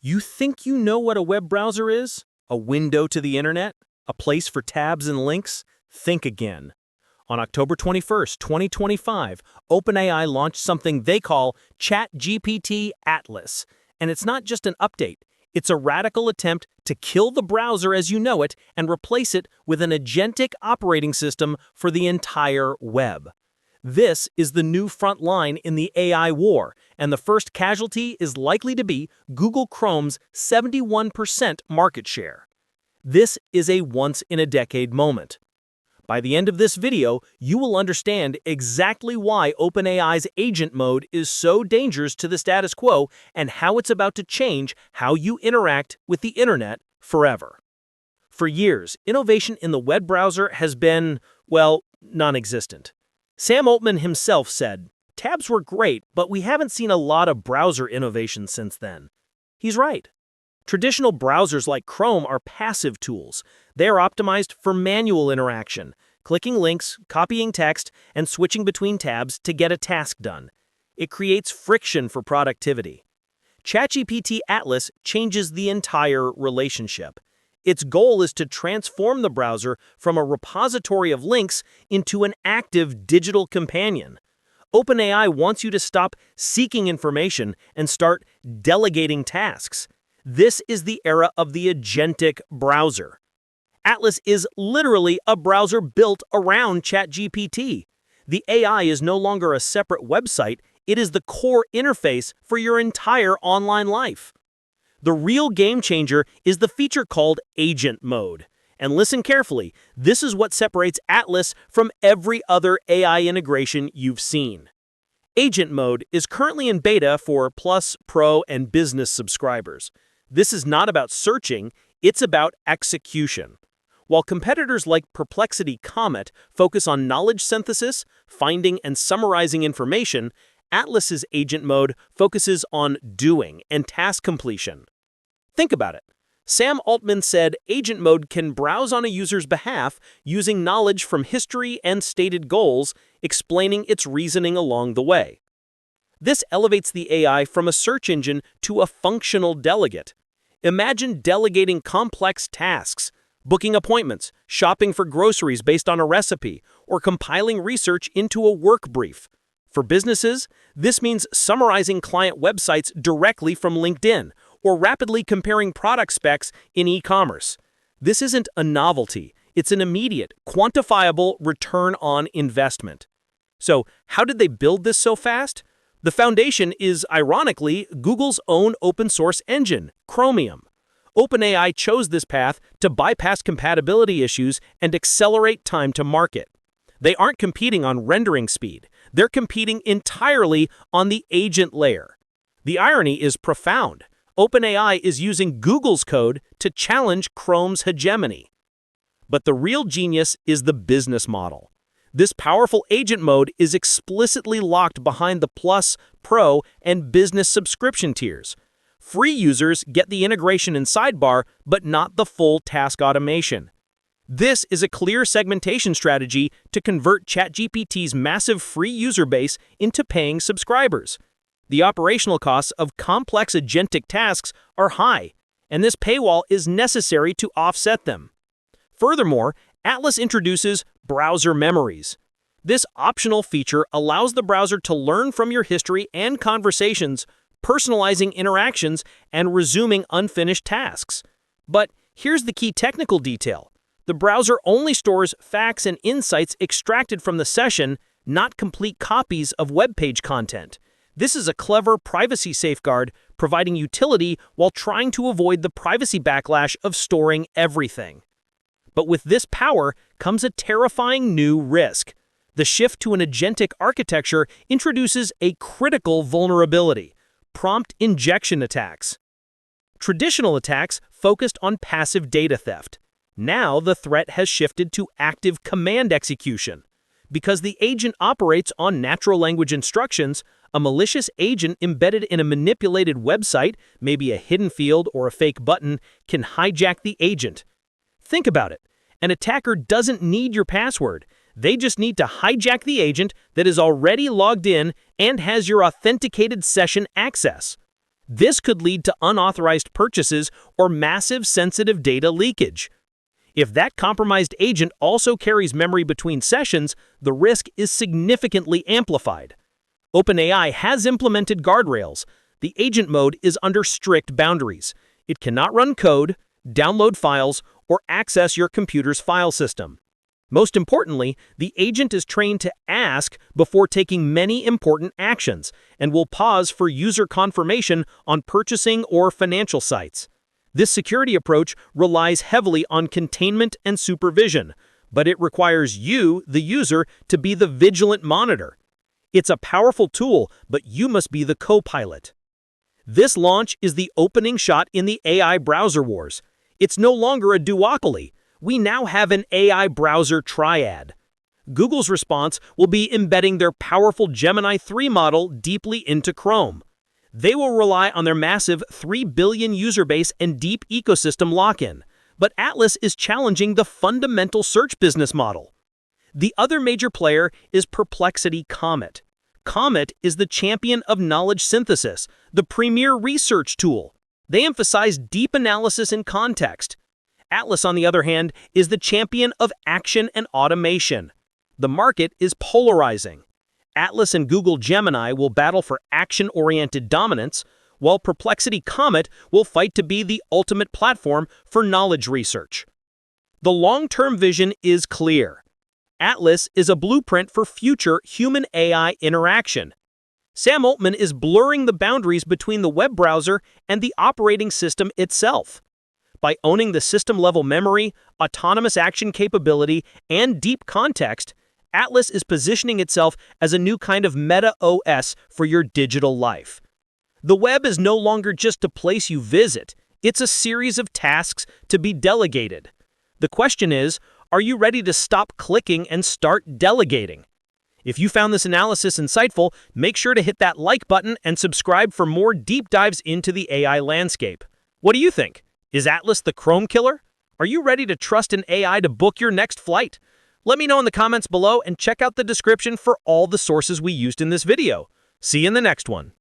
You think you know what a web browser is? A window to the internet? A place for tabs and links? Think again. On October 21st, 2025, OpenAI launched something they call ChatGPT Atlas. And it's not just an update. It's a radical attempt to kill the browser as you know it and replace it with an agentic operating system for the entire web. This is the new front line in the AI war, and the first casualty is likely to be Google Chrome's 71% market share. This is a once-in-a-decade moment. By the end of this video, you will understand exactly why OpenAI's agent mode is so dangerous to the status quo and how it's about to change how you interact with the internet forever. For years, innovation in the web browser has been, well, non-existent. Sam Altman himself said, "Tabs were great, but we haven't seen a lot of browser innovation since then." He's right. Traditional browsers like Chrome are passive tools. They are optimized for manual interaction, clicking links, copying text, and switching between tabs to get a task done. It creates friction for productivity. ChatGPT Atlas changes the entire relationship. Its goal is to transform the browser from a repository of links into an active digital companion. OpenAI wants you to stop seeking information and start delegating tasks. This is the era of the agentic browser. Atlas is literally a browser built around ChatGPT. The AI is no longer a separate website, it is the core interface for your entire online life. The real game changer is the feature called agent mode. And listen carefully, this is what separates Atlas from every other AI integration you've seen. Agent mode is currently in beta for Plus, Pro, and Business subscribers. This is not about searching, it's about execution. While competitors like Perplexity Comet focus on knowledge synthesis, finding and summarizing information, Atlas's agent mode focuses on doing and task completion. Think about it. Sam Altman said agent mode can browse on a user's behalf using knowledge from history and stated goals, explaining its reasoning along the way. This elevates the AI from a search engine to a functional delegate. Imagine delegating complex tasks, booking appointments, shopping for groceries based on a recipe, or compiling research into a work brief. For businesses, this means summarizing client websites directly from LinkedIn, or rapidly comparing product specs in e-commerce. This isn't a novelty, it's an immediate, quantifiable return on investment. So, how did they build this so fast? The foundation is, ironically, Google's own open-source engine, Chromium. OpenAI chose this path to bypass compatibility issues and accelerate time to market. They aren't competing on rendering speed, they're competing entirely on the agent layer. The irony is profound. OpenAI is using Google's code to challenge Chrome's hegemony. But the real genius is the business model. This powerful agent mode is explicitly locked behind the Plus, Pro, and Business subscription tiers. Free users get the integration and sidebar, but not the full task automation. This is a clear segmentation strategy to convert ChatGPT's massive free user base into paying subscribers. The operational costs of complex agentic tasks are high, and this paywall is necessary to offset them. Furthermore, Atlas introduces browser memories. This optional feature allows the browser to learn from your history and conversations, personalizing interactions and resuming unfinished tasks. But here's the key technical detail. The browser only stores facts and insights extracted from the session, not complete copies of web page content. This is a clever privacy safeguard, providing utility while trying to avoid the privacy backlash of storing everything. But with this power comes a terrifying new risk. The shift to an agentic architecture introduces a critical vulnerability: prompt injection attacks. Traditional attacks focused on passive data theft. Now the threat has shifted to active command execution. Because the agent operates on natural language instructions, a malicious agent embedded in a manipulated website, maybe a hidden field or a fake button, can hijack the agent. Think about it. An attacker doesn't need your password. They just need to hijack the agent that is already logged in and has your authenticated session access. This could lead to unauthorized purchases or massive sensitive data leakage. If that compromised agent also carries memory between sessions, the risk is significantly amplified. OpenAI has implemented guardrails. The agent mode is under strict boundaries. It cannot run code, download files, or access your computer's file system. Most importantly, the agent is trained to ask before taking many important actions and will pause for user confirmation on purchasing or financial sites. This security approach relies heavily on containment and supervision, but it requires you, the user, to be the vigilant monitor. It's a powerful tool, but you must be the co-pilot. This launch is the opening shot in the AI browser wars. It's no longer a duopoly. We now have an AI Browser Triad. Google's response will be embedding their powerful Gemini 3 model deeply into Chrome. They will rely on their massive 3 billion user base and deep ecosystem lock-in. But Atlas is challenging the fundamental search business model. The other major player is Perplexity Comet. Comet is the champion of knowledge synthesis, the premier research tool. They emphasize deep analysis and context. Atlas, on the other hand, is the champion of action and automation. The market is polarizing. Atlas and Google Gemini will battle for action-oriented dominance, while Perplexity Comet will fight to be the ultimate platform for knowledge research. The long-term vision is clear. Atlas is a blueprint for future human-AI interaction. Sam Altman is blurring the boundaries between the web browser and the operating system itself. By owning the system-level memory, autonomous action capability, and deep context, Atlas is positioning itself as a new kind of meta OS for your digital life. The web is no longer just a place you visit. It's a series of tasks to be delegated. The question is, are you ready to stop clicking and start delegating? If you found this analysis insightful, make sure to hit that like button and subscribe for more deep dives into the AI landscape. What do you think? Is Atlas the Chrome killer? Are you ready to trust an AI to book your next flight? Let me know in the comments below and check out the description for all the sources we used in this video. See you in the next one.